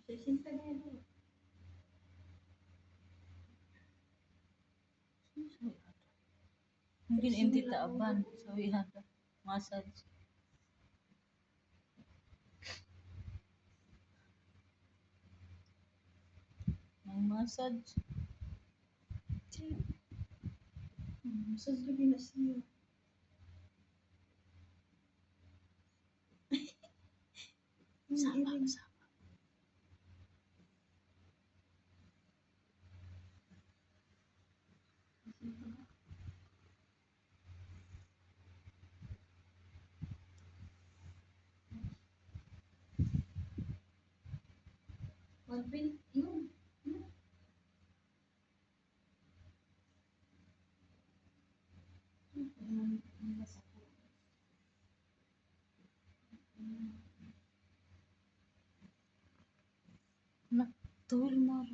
Sisinta na yun. Mungkin inti taaban. Sawihan ta. Massage. Ang massage. Massage lagi na siya. Sama, sama. Magpin, yun. Na, tuhol mo.